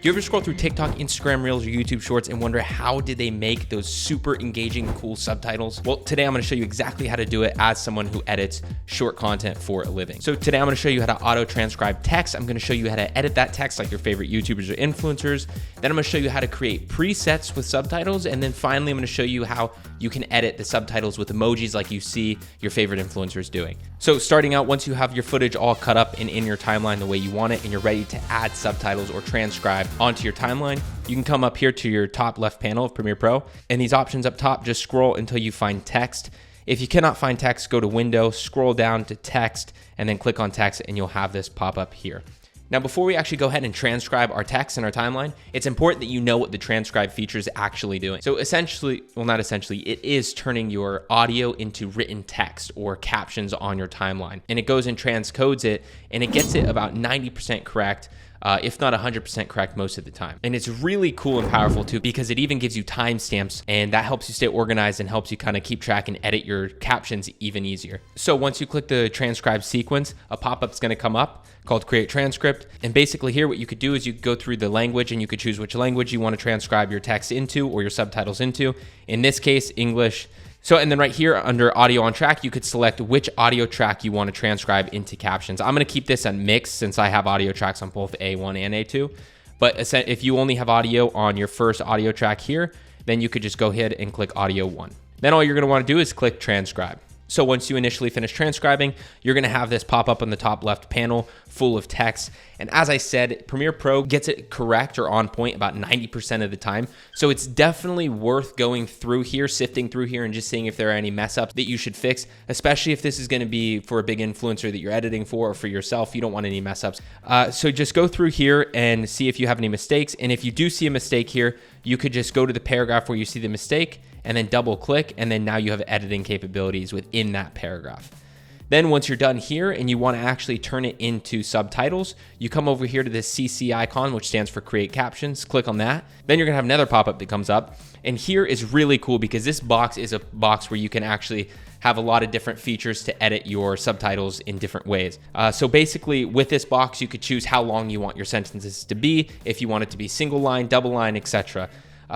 Do you ever scroll through TikTok, Instagram Reels, or YouTube Shorts and wonder how did they make those super engaging, cool subtitles? Well, today I'm gonna show you exactly how to do it as someone who edits short content for a living. So today I'm gonna show you how to auto-transcribe text. I'm gonna show you how to edit that text like your favorite YouTubers or influencers. Then I'm gonna show you how to create presets with subtitles. And then finally, I'm gonna show you how you can edit the subtitles with emojis like you see your favorite influencers doing. So starting out, once you have your footage all cut up and in your timeline the way you want it, and you're ready to add subtitles or transcribe onto your timeline, you can come up here to your top left panel of Premiere Pro, and these options up top, just scroll until you find text. If you cannot find text, go to Window, scroll down to Text, and then click on Text, and you'll have this pop up here. Now, before we actually go ahead and transcribe our text in our timeline, it's important that you know what the transcribe feature is actually doing. So essentially, well, not essentially, it is turning your audio into written text or captions on your timeline. And it goes and transcodes it, and it gets it about 90% correct, if not 100% correct most of the time. And it's really cool and powerful too, because it even gives you timestamps, and that helps you stay organized and helps you kind of keep track and edit your captions even easier. So once you click the transcribe sequence, a pop-up's gonna come up called Create Transcript. And basically here, what you could do is you could go through the language and you could choose which language you want to transcribe your text into or your subtitles into. In this case, English. So, and then right here under audio on track, you could select which audio track you want to transcribe into captions. I'm going to keep this on mixed since I have audio tracks on both A1 and A2. But if you only have audio on your first audio track here, then you could just go ahead and click audio 1. Then all you're going to want to do is click transcribe. So once you initially finish transcribing, you're gonna have this pop up on the top left panel full of text. And as I said, Premiere Pro gets it correct or on point about 90% of the time. So it's definitely worth going through here, sifting through here, and just seeing if there are any mess ups that you should fix, especially if this is gonna be for a big influencer that you're editing for or for yourself. You don't want any mess ups. So just go through here and see if you have any mistakes. And if you do see a mistake here, you could just go to the paragraph where you see the mistake and then double click, and then now you have editing capabilities within that paragraph. Then once you're done here and you want to actually turn it into subtitles, you come over here to this CC icon, which stands for Create Captions, click on that. Then you're gonna have another pop-up that comes up. And here is really cool because this box is a box where you can actually have a lot of different features to edit your subtitles in different ways. So basically with this box, you could choose how long you want your sentences to be, if you want it to be single line, double line, etc.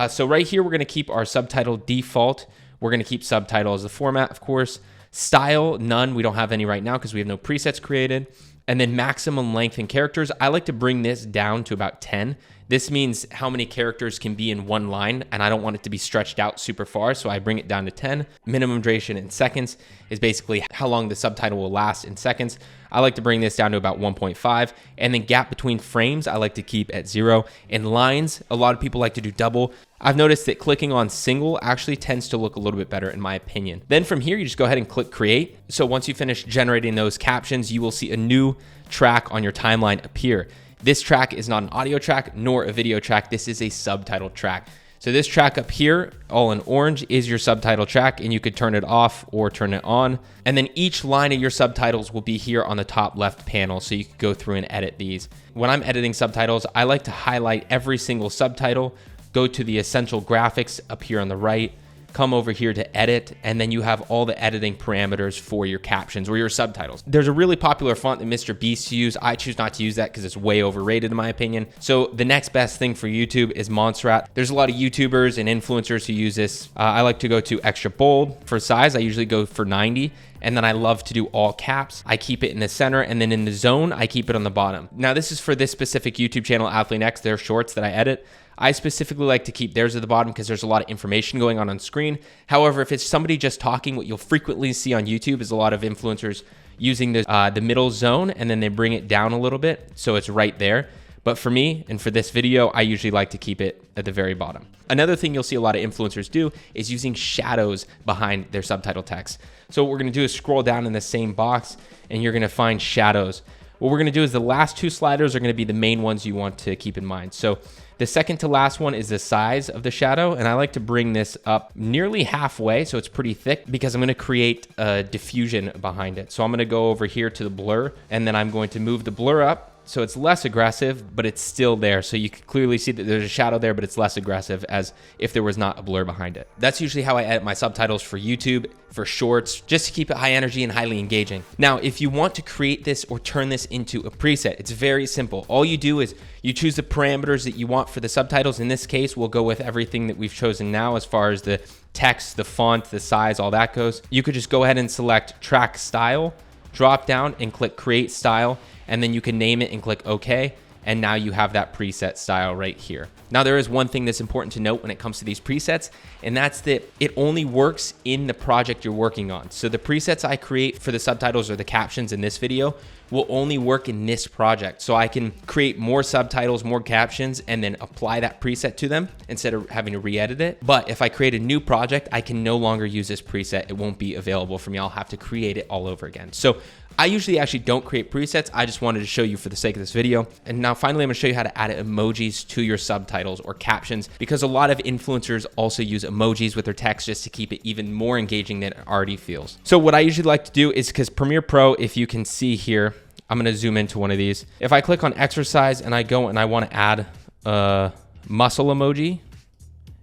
So right here, we're gonna keep our subtitle default. We're gonna keep subtitle as the format, of course. Style, none, we don't have any right now because we have no presets created. And then maximum length in characters, I like to bring this down to about 10. This means how many characters can be in one line, and I don't want it to be stretched out super far, so I bring it down to 10. Minimum duration in seconds is basically how long the subtitle will last in seconds. I like to bring this down to about 1.5. And then gap between frames, I like to keep at 0. And lines, a lot of people like to do double. I've noticed that clicking on single actually tends to look a little bit better in my opinion. Then from here, you just go ahead and click create. So once you finish generating those captions, you will see a new track on your timeline appear. This track is not an audio track nor a video track. This is a subtitle track. So this track up here, all in orange, is your subtitle track, and you could turn it off or turn it on. And then each line of your subtitles will be here on the top left panel, so you can go through and edit these. When I'm editing subtitles, I like to highlight every single subtitle, go to the essential graphics up here on the right, come over here to edit, and then you have all the editing parameters for your captions or your subtitles. There's a really popular font that Mr. Beast uses. I choose not to use that because it's way overrated in my opinion. So the next best thing for YouTube is Montserrat. There's a lot of YouTubers and influencers who use this. I like to go to extra bold for size. I usually go for 90. And then I love to do all caps. I keep it in the center, and then in the zone, I keep it on the bottom. Now this is for this specific YouTube channel, Athlete Next, their shorts that I edit. I specifically like to keep theirs at the bottom because there's a lot of information going on screen. However, if it's somebody just talking, what you'll frequently see on YouTube is a lot of influencers using the middle zone, and then they bring it down a little bit, so it's right there. But for me, and for this video, I usually like to keep it at the very bottom. Another thing you'll see a lot of influencers do is using shadows behind their subtitle text. So what we're gonna do is scroll down in the same box, and you're gonna find shadows. What we're gonna do is the last two sliders are gonna be the main ones you want to keep in mind. So the second to last one is the size of the shadow, and I like to bring this up nearly halfway, so it's pretty thick, because I'm gonna create a diffusion behind it. So I'm gonna go over here to the blur, and then I'm going to move the blur up So it's less aggressive, but it's still there. So you can clearly see that there's a shadow there, but it's less aggressive as if there was not a blur behind it. That's usually how I edit my subtitles for YouTube, for shorts, just to keep it high energy and highly engaging. Now, if you want to create this or turn this into a preset, it's very simple. All you do is you choose the parameters that you want for the subtitles. In this case, we'll go with everything that we've chosen now as far as the text, the font, the size, all that goes. You could just go ahead and select track style, drop down and click create style, and then you can name it and click OK. And now you have that preset style right here. Now there is one thing that's important to note when it comes to these presets, and that's that it only works in the project you're working on. So the presets I create for the subtitles or the captions in this video will only work in this project. So I can create more subtitles, more captions, and then apply that preset to them instead of having to re-edit it. But if I create a new project, I can no longer use this preset. It won't be available for me. I'll have to create it all over again. So I usually actually don't create presets. I just wanted to show you for the sake of this video. And now finally, I'm gonna show you how to add emojis to your subtitles or captions, because a lot of influencers also use emojis with their text just to keep it even more engaging than it already feels. So what I usually like to do is, because Premiere Pro, if you can see here, I'm gonna zoom into one of these. If I click on exercise and I go and I wanna add a muscle emoji,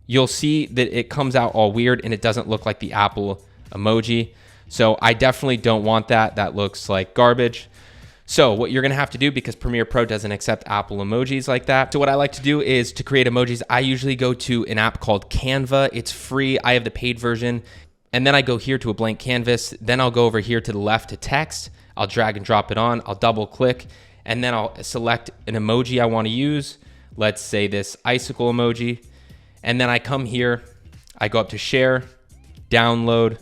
you'll see that it comes out all weird and it doesn't look like the Apple emoji. So I definitely don't want that. That looks like garbage. So what you're gonna have to do, because Premiere Pro doesn't accept Apple emojis like that. So what I like to do is to create emojis, I usually go to an app called Canva. It's free. I have the paid version. And then I go here to a blank canvas. Then I'll go over here to the left to text. I'll drag and drop it on. I'll double click, and then I'll select an emoji I wanna use. Let's say this icicle emoji. And then I come here, I go up to share, download,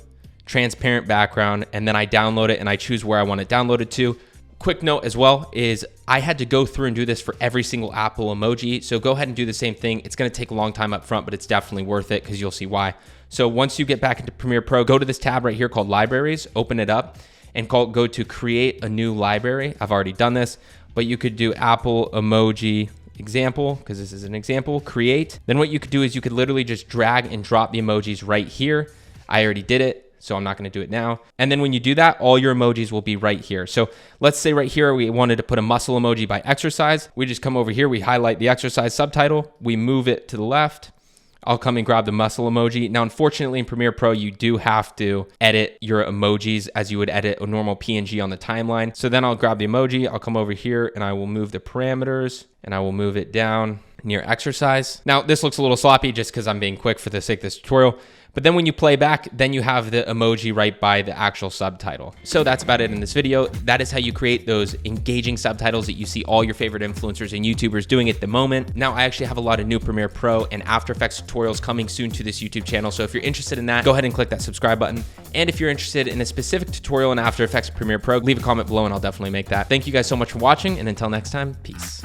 transparent background, and then I download it and I choose where I want it downloaded to. Quick note as well is I had to go through and do this for every single Apple emoji. So go ahead and do the same thing. It's gonna take a long time up front, but it's definitely worth it because you'll see why. So once you get back into Premiere Pro, go to this tab right here called Libraries, open it up, and go to create a new library. I've already done this, but you could do Apple emoji example, because this is an example, create. Then what you could do is you could literally just drag and drop the emojis right here. I already did it, so I'm not gonna do it now. And then when you do that, all your emojis will be right here. So let's say right here, we wanted to put a muscle emoji by exercise. We just come over here, we highlight the exercise subtitle, we move it to the left. I'll come and grab the muscle emoji. Now, unfortunately in Premiere Pro, you do have to edit your emojis as you would edit a normal PNG on the timeline. So then I'll grab the emoji, I'll come over here and I will move the parameters and I will move it down near exercise. Now, this looks a little sloppy just because I'm being quick for the sake of this tutorial. But then when you play back, then you have the emoji right by the actual subtitle. So that's about it in this video. That is how you create those engaging subtitles that you see all your favorite influencers and YouTubers doing at the moment. Now, I actually have a lot of new Premiere Pro and After Effects tutorials coming soon to this YouTube channel. So if you're interested in that, go ahead and click that subscribe button. And if you're interested in a specific tutorial in After Effects Premiere Pro, leave a comment below and I'll definitely make that. Thank you guys so much for watching. And until next time, peace.